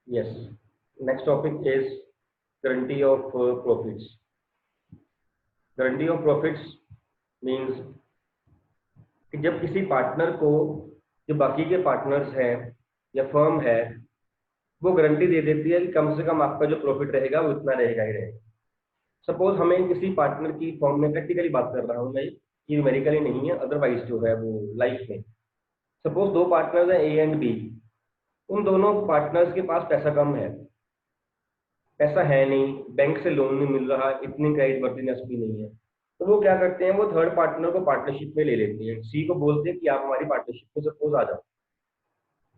Yes. Next topic is guarantee of profits. Guarantee of profits means कि जब किसी partner को जो बाकी के पार्टनर्स हैं या फर्म है वो गारंटी दे देती है कि कम से कम आपका जो प्रॉफिट रहेगा वो इतना रहेगा ही रहेगा। सपोज हमें किसी पार्टनर की फर्म में, प्रैक्टिकली बात कर रहा हूँ मैं, ये न्यूमेरिकली नहीं है, अदरवाइज जो है वो लाइफ में, सपोज दो पार्टनर्स हैं ए एंड बी। उन दोनों पार्टनर्स के पास पैसा कम है, पैसा है नहीं, बैंक से लोन नहीं मिल रहा, इतनी क्रेडिट वर्दीनेस भी नहीं है, तो वो क्या करते हैं, वो थर्ड पार्टनर को पार्टनरशिप में ले लेते हैं। सी को बोलते हैं कि आप हमारी पार्टनरशिप में सपोज आ जाओ।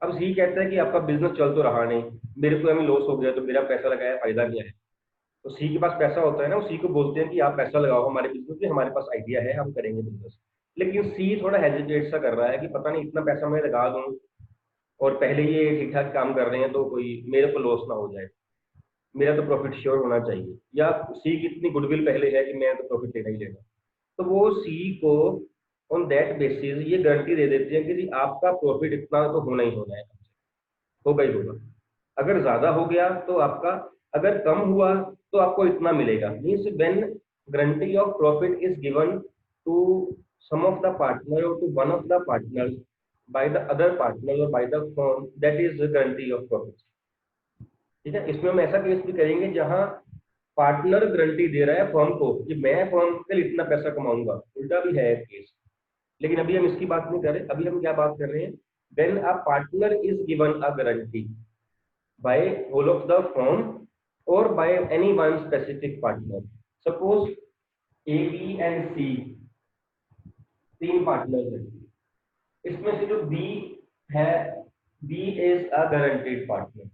अब सी कहता है कि आपका बिजनेस चल तो रहा नहीं, मेरे को हमें लॉस हो गया, तो मेरा पैसा लगाया फायदा क्या है। तो सी के पास पैसा होता है ना, सी को बोलते हैं कि आप पैसा लगाओ हमारे बिजनेस में, हमारे पास आइडिया है, हम करेंगे बिजनेस। लेकिन सी थोड़ा हेजिटेट सा कर रहा है कि पता नहीं इतना पैसा मैं लगा दूं और पहले ये ठीक ठाक काम कर रहे हैं तो कोई मेरे को लॉस ना हो जाए, मेरा तो प्रॉफिट श्योर होना चाहिए, या सी की इतनी गुडविल पहले है कि मैं तो प्रॉफिट लेना ही लेना। तो वो सी को ऑन दैट बेसिस ये गारंटी दे देते हैं कि जी आपका प्रॉफिट इतना तो होना ही होना है, होगा ही होगा। अगर ज्यादा हो गया तो आपका, अगर कम हुआ तो आपको इतना मिलेगा। Means when guarantee of profit is given to some of the partner और to one of the partner by the other partner और by the firm, that is guarantee of profit. ठीक है, इसमें हम ऐसा केस भी करेंगे जहां पार्टनर गारंटी दे रहा है फर्म को कि मैं फर्म के लिए इतना पैसा कमाऊंगा, उल्टा भी है केस। लेकिन अभी हम इसकी बात नहीं कर रहे, अभी हम क्या बात कर रहे हैं, when a partner is given a guarantee by whole of the firm or by any one specific partner. Suppose A, B and C तीन पार्टनर्स हैं, इसमें से जो B है, B is a guaranteed partner.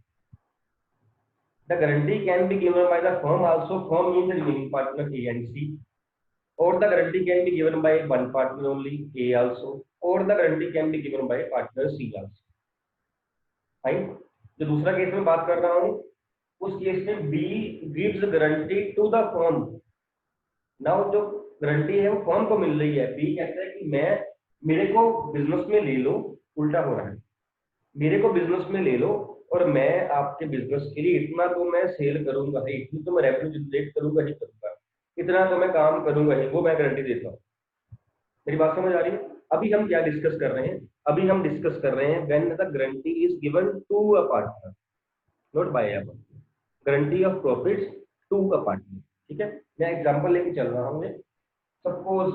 The guarantee can be given by the firm also, firm means the remaining partner A and C, or the guarantee can be given by one partner only, A also, or the guarantee can be given by partner C also. Fine. जो दूसरा case में बात कर रहा हूं, उस case में B gives guarantee to the firm. Now जो गारंटी है वो फर्म को मिल रही है, बी कहता है कि मैं, मेरे को बिजनेस में ले लो, उल्टा हो रहा है, मेरे को बिजनेस में ले लो और मैं आपके बिजनेस के लिए इतना तो मैं सेल करूंगा ही, इतनी तो मैं रेवेन्यू जनरेट करूंगा ही करूंगा, इतना तो मैं काम करूंगा ही, वो मैं गारंटी देता हूँ। मेरी बात समझ आ रही है? अभी हम क्या डिस्कस कर रहे हैं, अभी हम डिस्कस कर रहे हैं when the guarantee is given to a partner, not by a partner, guarantee of profits to a partner. ठीक है, मैं एग्जांपल लेके चल रहा हूं। Suppose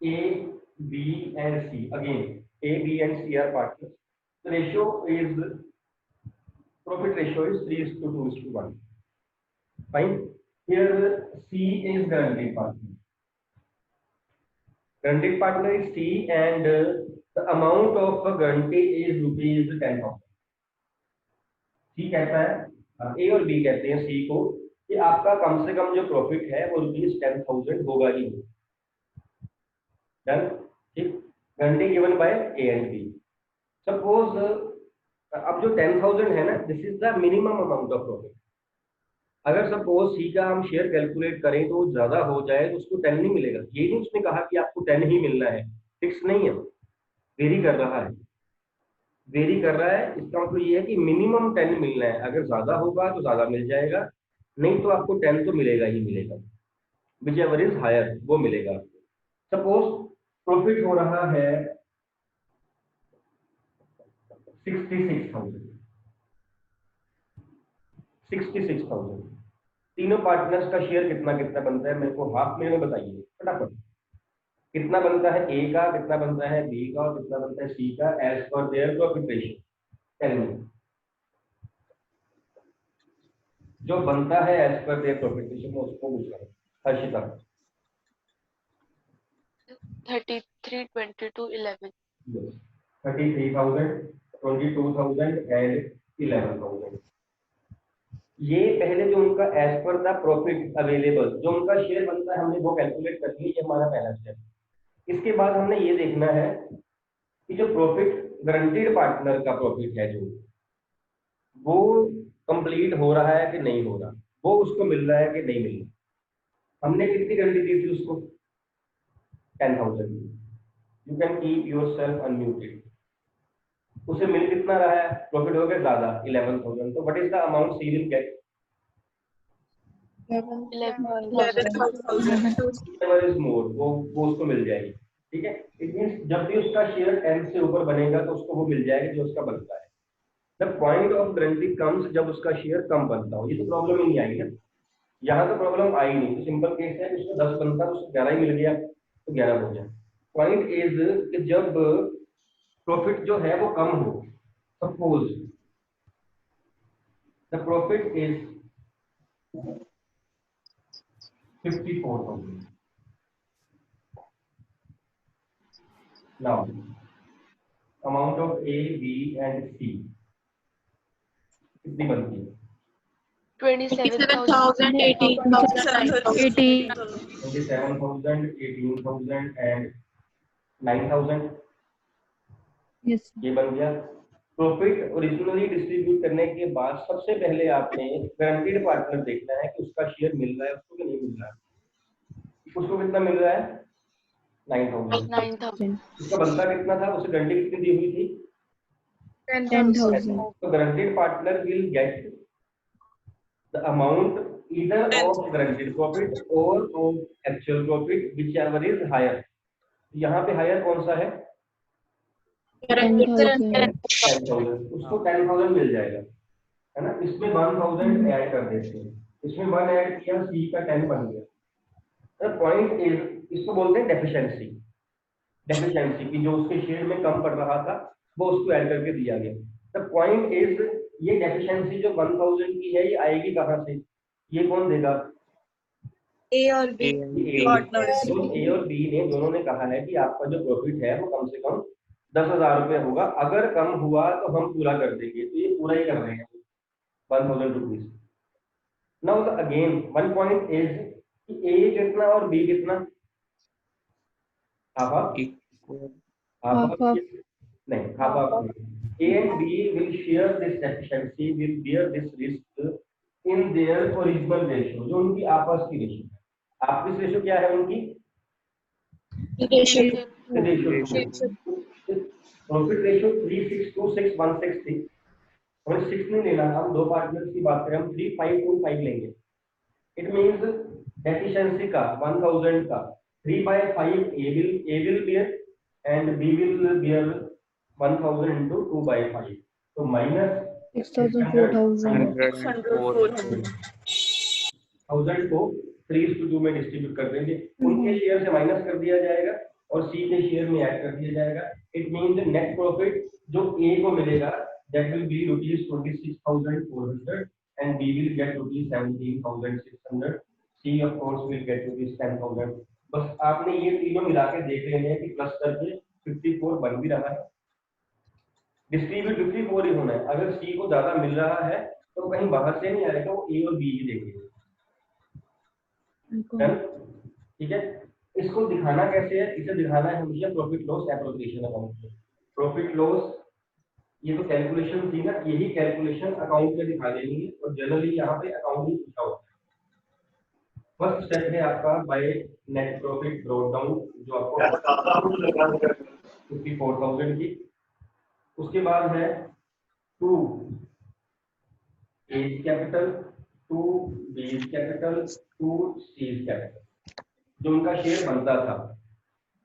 A B and C, again A B and C are partners, the ratio is, profit ratio is 3:2:1. Fine. Here C is guaranteed partner. Guaranteed partner is C and the amount of guarantee is rupees 10,000. C कहता है, ए और B कहते हैं सी को कि आपका कम से कम जो प्रॉफिट है वो रुपीज 10,000 होगा ही होगा। डन। ठीक, guarantee given by A and B. Suppose अब जो 10,000 है ना, this is the minimum amount of profit. अगर सपोज सी का हम शेयर कैलकुलेट करें तो ज्यादा हो जाए तो उसको 10 नहीं मिलेगा। ये नहीं उसने कहा कि आपको 10 ही मिलना है, फिक्स नहीं है, वेरी कर रहा है, वेरी कर रहा है। इसका मतलब ये है कि मिनिमम 10 मिलना है, अगर ज्यादा होगा तो ज्यादा मिल जाएगा, नहीं तो आपको 10 तो मिलेगा ही मिलेगा, विच एवर इज हायर वो मिलेगा। सपोज प्रॉफिट हो रहा है 66,000, 66,000, तीनों पार्टनर्स का शेयर कितना कितना बनता है, मेरे को हाफ में बताइए फटाफट। कितना बनता है ए का, कितना बनता है बी का और कितना बनता है सी का, as per their profit ratio. Tell me, जो बनता है as per their profit ratio, मैं उसको पूछ रहा हूँ। हर्षिता 33, 22, 11। 33,000, 22,000 एंड 11,000। ये पहले जो उनका as per the profit available जो उनका शेयर बनता है, हमने वो कैलकुलेट कर लिया, ये हमारा पहला स्टेप। इसके बाद हमने ये देखना है कि जो प्रॉफिट गारंटीड पार्टनर का प्रॉफिट है, जो वो कंप्लीट हो रहा है कि नहीं हो रहा, वो उसको मिल रहा है कि नहीं मिल रहा। हमने कितनी गारंटी दी थी उसको? 10,000। You can keep your self unmuted. उसे मिल कितना रहा है, प्रॉफिट हो गया ज्यादा 11,000, तो what is the amount C will get? 11,000 is more, वो उसको मिल जाएगी। ठीक है, इट मींस जब भी उसका शेयर 10 से ऊपर बनेगा तो उसको वो मिल जाएगा जो उसका बनता है। The point of guarantee comes जब उसका शेयर कम बनता हो, ये तो प्रॉब्लम ही नहीं आई ना, यहाँ तो प्रॉब्लम आई नहीं, तो सिंपल केस है, उसको 10 बनता है उसको 11 ही मिल गया तो 11 हो गया। पॉइंट इज कि जब प्रॉफिट जो है वो कम हो, suppose the profit is 54,000, now amount of A B and C कितनी बनती है? 27,000, 18,000, 27,000, 18,000 एंड 9,000, यस ये बन गया। प्रॉफिट ओरिजिनली डिस्ट्रीब्यूट करने के बाद सबसे पहले आपने गारंटीड पार्टनर देखना है कि उसका शेयर मिल रहा है उसको कि नहीं मिल रहा है। उसको कितना मिल रहा है? 9,000। उसका बनता कितना था, उसे गारंटी कितनी दी हुई थी? 10,000 तो guaranteed partner will get the amount either of guaranteed profit or of actual profit whichever is higher। यहाँ पे हायर कौन सा है? 10,000 10,000, उसको 10,000 मिल जाएगा, है ना। इसमें 1,000 ऐड कर देते हैं, इसमें 1 ऐड किया, सी का 10 बन गया। पॉइंट इज, इसको बोलते हैं डेफिशिएंसी। डेफिशिएंसी की जो उसके शेयर में कम पड़ रहा था वो उसको ऐड करके दिया गया। द पॉइंट इज, ये डेफिशिएंसी जो 1,000 की है ये आएगी कहाँ से, ये कौन देगा? ए और बी पार्टनर्स। ए और बी ने दोनों ने कहा है कि आपका जो प्रॉफिट है वो कम से कम 10,000 रुपये होगा, अगर कम हुआ तो हम पूरा कर देंगे, तो ये पूरा ही कर रहे हैं 1,000 rupees. Now again one point is कि ए कितना और बी कितना? हाफ हाफ नहीं, half half. A and B will share this efficiency, will bear this risk in their original ratio, जो उनकी आपस की रेशियो है। आपस रेशियो क्या है उनकी? रेशियो प्रॉफिट रेशियो 3:6 थी, हमें 6 नहीं लेना, हम दो पार्टनर्स की बात करें, हम 3:5 लेंगे। इट मींस डेफिशिएंसी का 1,000 का 3/5 A will bear and B will bear 1,000 into 2/5, तो माइनस 1,000 को 3:2 में डिस्ट्रीब्यूट कर देंगे, उनके शेयर से माइनस कर दिया जाएगा और सी के शेयर में ऐड कर दिया जाएगा। इट मींस नेट प्रॉफिट जो ए को मिलेगा that will be ₹26,400 and B will get ₹17,600, C of course will get ₹10,000। बस आपने ये तीनों मिला के देख लेने हैं कि प्लस करके 54 बन भी रहा है, डिस्ट्रीब्यूट 54 ही होना है। अगर सी को ज्यादा मिल रहा है तो कहीं बाहर से नहीं आएगा, वो ए और बी ही देंगे, ठीक है। इसको दिखाना कैसे है? इसे दिखाना है हमेशा प्रॉफिट लॉस एप्रोप्रिएशन अकाउंट में। प्रॉफिट लॉस ये तो कैलकुलेशन थी ना, यही कैलकुलेशन अकाउंट में दिखा देनी है और जनरली यहाँ पे अकाउंट ही पूछा होता है। फर्स्ट स्टेप है आपका by net profit brought down, जो आपको 54,000 की। उसके बाद है to A's capital, to B's capital, to C's capital, जो उनका शेयर बनता था,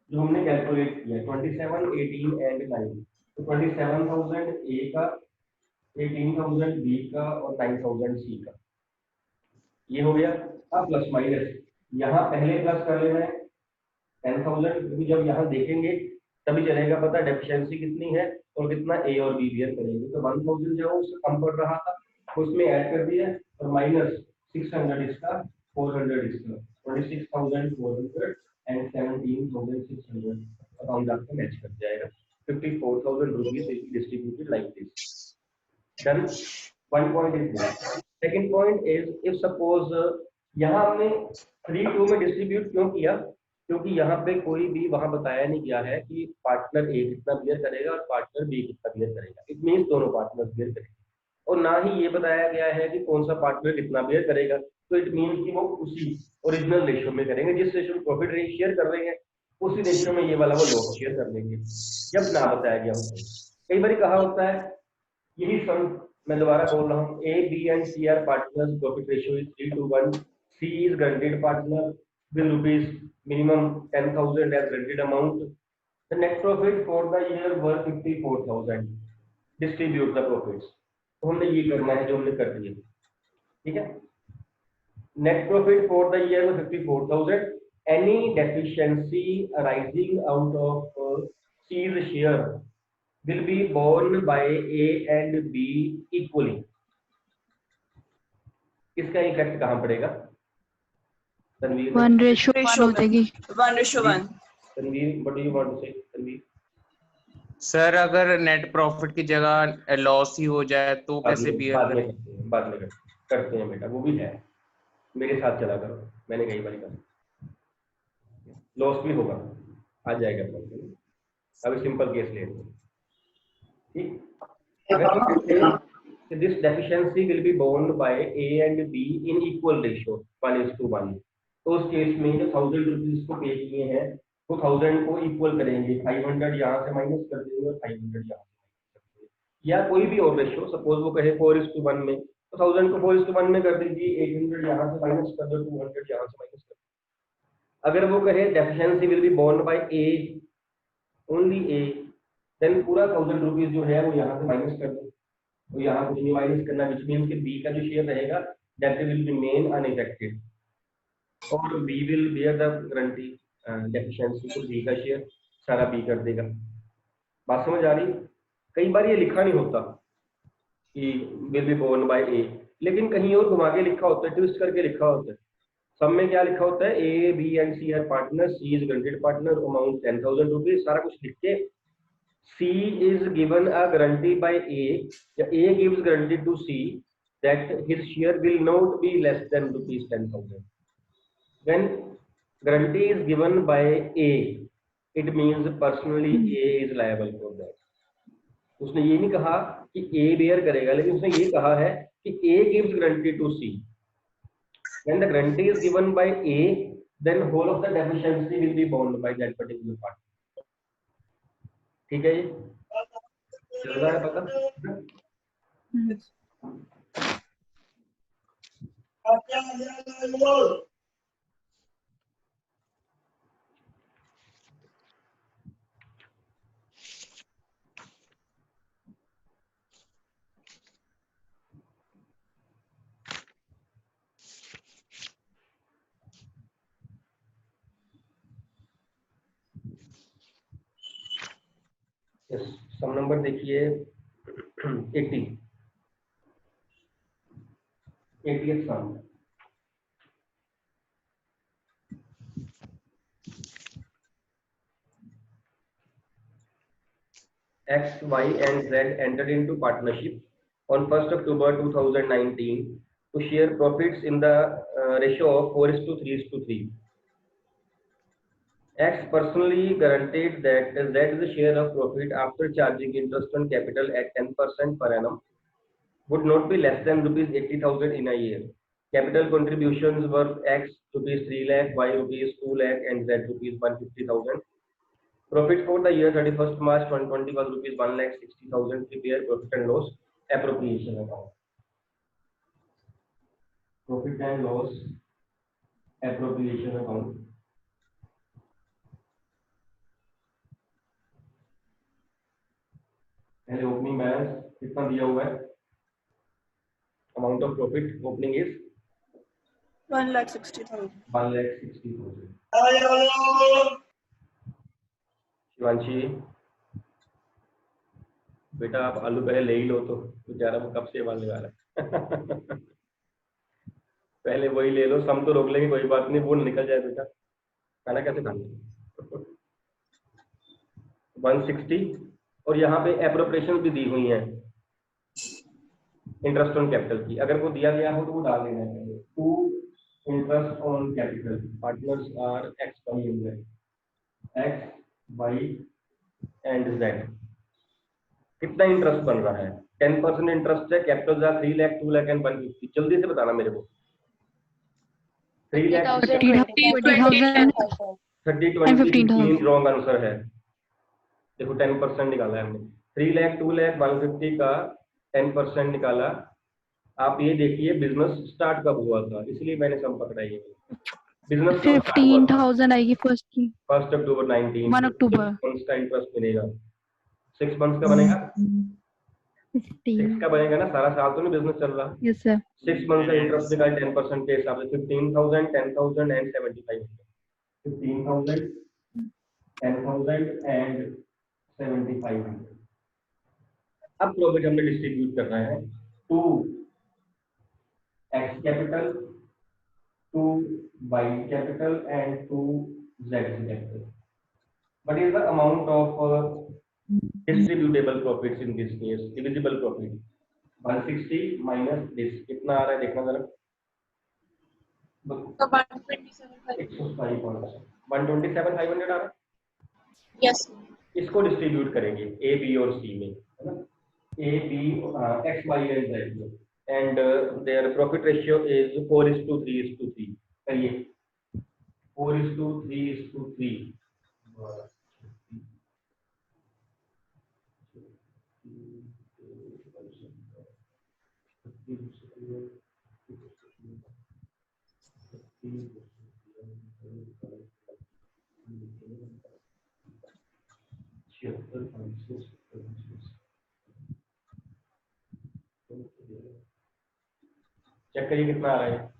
जो हमने कैलकुलेट किया 27, 18 एंड 9। तो 27,000 ए का, 18,000 बी का और 9,000 सी का, ये हो गया। अब प्लस माइनस यहाँ पहले प्लस कर लेना है 10,000, क्योंकि जब यहाँ देखेंगे तभी चलेगा पता डेफिशिएंसी कितनी है और कितना ए और बी बियर करेंगे। तो 1,000 जो है उससे कम पड़ रहा था उसमें ऐड कर दिया और माइनस 600 इसका, 400 इसका, 26,400 एंड 17,600 अकाउंट आपका मैच कर जाएगा। 54,000 rupees will be distributed like this. Done. One point is this. Second point is if suppose यहाँ हमने 3:2 में डिस्ट्रीब्यूट क्यों किया? क्योंकि यहाँ पे कोई भी वहां बताया नहीं गया है कि पार्टनर ए कितना बियर करेगा और पार्टनर बी कितना बियर करेगा। इट मींस दोनों पार्टनर बियर करेंगे, और ना ही ये बताया गया है कि कौन सा पार्टनर कितना बियर करेगा। तो इट मींस कि वो उसी ओरिजिनल रेशियो में करेंगे, जिस रेशियो में प्रॉफिट शेयर कर रहे हैं उसी रेशियो में ये वाला वो लॉस शेयर कर लेंगे, जब ना बताया गया हो। कई बार कहा होता है, यही सम मैं दोबारा बोल रहा हूँ, A B and C are partners, profit ratio is 3:1, C is guaranteed partner with rupees minimum 10,000 as guaranteed amount, the net profit for the year were 54,000, distribute the profits. तो हमने ये करना है जो हमने कर दिया, ठीक है। Net profit for the year 54,000, any deficiency arising out of C's share will be borne by A and B equally। इसका इफेक्ट कहाँ पड़ेगा तनवीर? 1:1 हो जाएगी। 1:1। Tanveer, what do you want to say Tanveer? Sir अगर नेट प्रॉफिट की जगह लॉस ही हो जाए तो कैसे बिहेव करें? बाद में करते हैं बेटा, वो भी है, मेरे साथ चला करो, मैंने कई बार कहा लॉस भी होगा, आ जाएगा प्रॉब्लम। अभी सिंपल केस ले लो, ठीक। This deficiency will be borne by A and B in equal ratio 1:1। तो उस केस में जो 1000 रुपीज को पे किए हैं वो 1000 को इक्वल करेंगे, 500 यहाँ से माइनस कर देंगे और 500 यहाँ से, या कोई भी और रेशियो, सपोज वो कहे 4:1 में, तो 1000 को 4:1 में कर दीजिए, 800 यहाँ से माइनस कर दो, 200 यहाँ से माइनस कर दो। अगर वो कहे deficiency will be borne by A, only A, then पूरा 1000 रुपीज जो है वो यहाँ से माइनस कर दो, तो यहाँ कुछ नहीं माइनस करना, विच मीन्स कि बी का जो शेयर रहेगा दैट विल रिमेन अनअफेक्टेड और B will bear the guarantee deficiency, तो बी का शेयर सारा बी कर देगा। बात समझ आ रही? कई बार ये लिखा नहीं होता कि विल बी बोर्न बाय ए, लेकिन कहीं और घुमा के लिखा होता है, ट्विस्ट करके लिखा होता है। सब में क्या लिखा होता है, A B and C are partner, C is guaranteed partner, amount 10,000 rupees, सारा कुछ लिख के C is given a guarantee by A, A gives guarantee to C that his share will not be less than rupees 10,000. When guarantee is given by A, it means personally A is liable for that. उसने ये नहीं कहा कि A bear करेगा, लेकिन उसने ये कहा है कि A gives guarantee to C. When the guarantee is given by A, then whole of the deficiency will be borne by that particular party. ठीक है, ये चल रहा है पता? यस, सम नंबर देखिए 80th sum. X, Y and Z entered into partnership on 1st October 2019 to share profits in the ratio of 4:3:3. X personally guaranteed that Z's share of profit after charging interest on capital at 10% per annum would not be less than rupees 80,000 in a year. Capital contributions were X rupees 3 lakh, Y rupees 2 lakh and Z rupees 150,000. Profit for the year 31st March 2020 was rupees 1,60,000. Prepare profit and loss appropriation account. Profit and loss appropriation account. पहले opening balance कितना दिया हुआ है? Amount of profit opening is 1,60,000। 1,60,000। Shivanshi बेटा आप आलू पहले ले ही लो, तो बेचारा वो कब से आवाज लगा रहा है। पहले वही ले लो, सम तो रोक लेंगे, कोई बात नहीं, वो निकल जाए बेटा, खाना कैसे खाना। 160 और यहाँ पे एप्रोप्रिएशन भी दी हुई है इंटरेस्ट ऑन कैपिटल की, अगर वो दिया गया हो तो वो डाल देना है। To interest on capital, partners are X Y and Z, X Y and Z. कितना इंटरेस्ट बन रहा है? 10% इंटरेस्ट है, कैपिटल जा 3 लाख, 2 लाख एंड 150। जल्दी से बताना मेरे को। 3 लाख 30, 20, 15 रॉन्ग आंसर है। देखो 10% निकाला है हमने, 3 लाख 2 लाख 150 का 10% निकाला। आप ये देखिए बिजनेस स्टार्ट कब हुआ था, इसलिए मैंने सम पकड़ा ये। बिजनेस 15,000 आएगी फर्स्ट की। 1 अक्टूबर 19 1 अक्टूबर। 6 मंथ्स का इंटरेस्ट मिलेगा। 6 मंथ्स का बनेगा, 6 का बनेगा ना, सारा साल तो नहीं बिजनेस चल रहा। Yes sir. 6 मंथ का इंटरेस्ट निकाल 10% के हिसाब से 15,000 10,000 एंड 75। 15,000 10,000 एंड 75। अब प्रॉफिट हमने डिस्ट्रीब्यूट करना है to X capital, to Y capital and to Z capital. What is the amount of distributable profits in this case? Divisible profit 160 minus this कितना आ रहा है देखना जरा। 127,500 आ रहा है। Yes. इसको डिस्ट्रीब्यूट करेंगे ए बी और सी में, है ना। A B X Y and Z and their profit ratio is 4:3:3। करिए 4:3:3। चेक करिए कितना आ रहा है।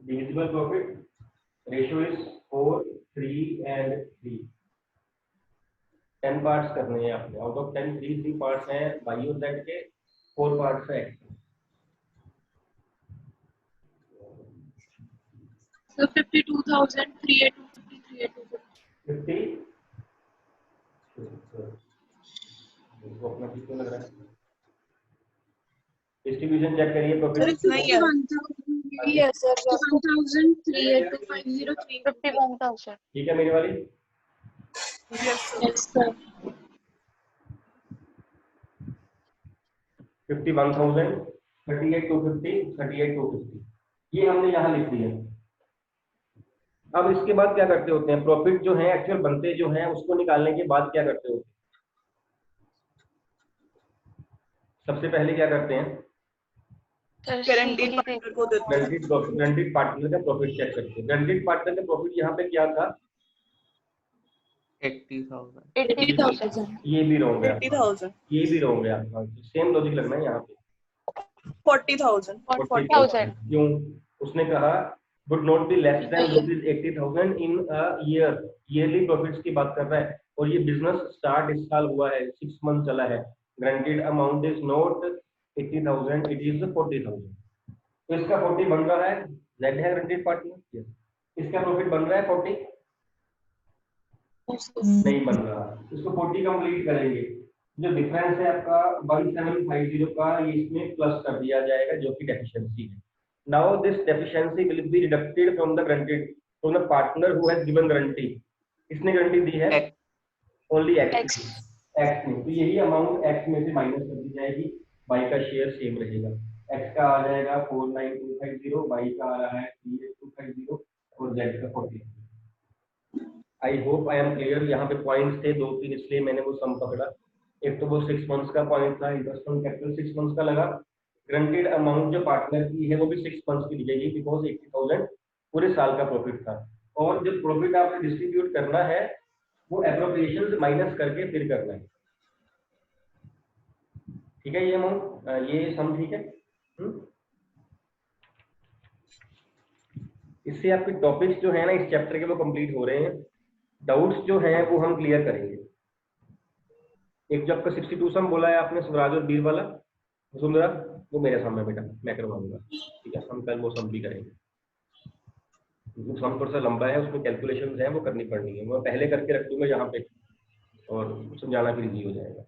Divisible profit ratio is 4, 3 and 3। 10 parts करने हैं आपने। आउट ऑफ 10 3 पार्ट्स हैं वाई और जेड के, 4 पार्ट्स है एक्स। So 52,000 38250 50 इसको अपना कितना लग रहा है। डिस्ट्रीब्यूशन चेक करिए प्रॉफिट। नहीं है। Yes sir. 1,000 38250 51,000. ठीक है मेरी वाली। Yes sir. 51,000 38,250 38,250 ये हमने यहाँ लिख दिया। अब इसके बाद क्या करते होते हैं, प्रॉफिट जो है एक्चुअल बनते जो हैं उसको निकालने के बाद क्या करते होते हैं। सबसे पहले क्या करते हैं, Guaranteed partner को देते हैं। गारंटीड पार्टनर का प्रॉफिट चेक करते हैं। गारंटीड पार्टनर का प्रॉफिट यहाँ पे क्या था 80,000। 80,000. ये भी रॉन्ग है, 80,000. ये भी रॉन्ग है आपका। सेम लॉजिक लगना है यहाँ पे 40,000. 40,000। क्यों, उसने कहा would not be less than rupees 80,000 in a year। Yearly profits की बात कर रहा है और ये बिजनेस स्टार्ट इस साल हुआ है, 6 मंथ चला है। Granted amount is not 80,000 it is 40,000। तो इसका 40 बन रहा है, जेड है ग्रांटेड पार्टनर, इसका प्रॉफिट बन रहा है 40 नहीं बन रहा। इसको 40 कंप्लीट करेंगे, जो डिफरेंस है आपका 1750 का ये इसमें प्लस कर दिया जाएगा जो कि डेफिशिएंसी है। Now this deficiency will be deducted from the partner who has given guarantee। किसने गारंटी दी है, ओनली एक्स ने। तो यही अमाउंट एक्स में से माइनस कर दी जाएगी, वाई का शेयर सेम रहेगा। एक्स का आ जाएगा 49,250, वाई का आ रहा है 38,250 और जेड का 40। I hope I am clear. यहाँ पे पॉइंट्स थे 2-3 इसलिए मैंने वो सम पकड़ा। एक तो वो 6 मंथ्स का पॉइंट था, इंटरेस्ट ऑन कैपिटल 6 मंथ्स का लगा। ग्रांटेड अमाउंट जो पार्टनर की है वो भी 6 मंथ्स की दी जाएगी बिकॉज 80,000 पूरे साल का प्रॉफिट था। और जब प्रॉफिट आपने डिस्ट्रीब्यूट करना है वो एप्रोप्रिएशन से माइनस करके फिर करना है। ठीक है, ये अमाउंट ये सम ठीक है। इससे आपके टॉपिक्स जो है ना इस चैप्टर के वो कंप्लीट हो रहे हैं। डाउट्स जो हैं वो हम क्लियर करेंगे। एक जो आपका 62 सम बोला है आपने स्वराज और बीर वाला वसुंधरा, वो मेरे सामने बेटा मैं करवाऊंगा। ठीक है, हम कल वो सम भी करेंगे। सम थोड़ा सा लंबा है, उसमें कैलकुलेशंस हैं वो करनी पड़नी है, मैं पहले करके रख दूंगा यहाँ पे और समझाना फिर इजी हो जाएगा।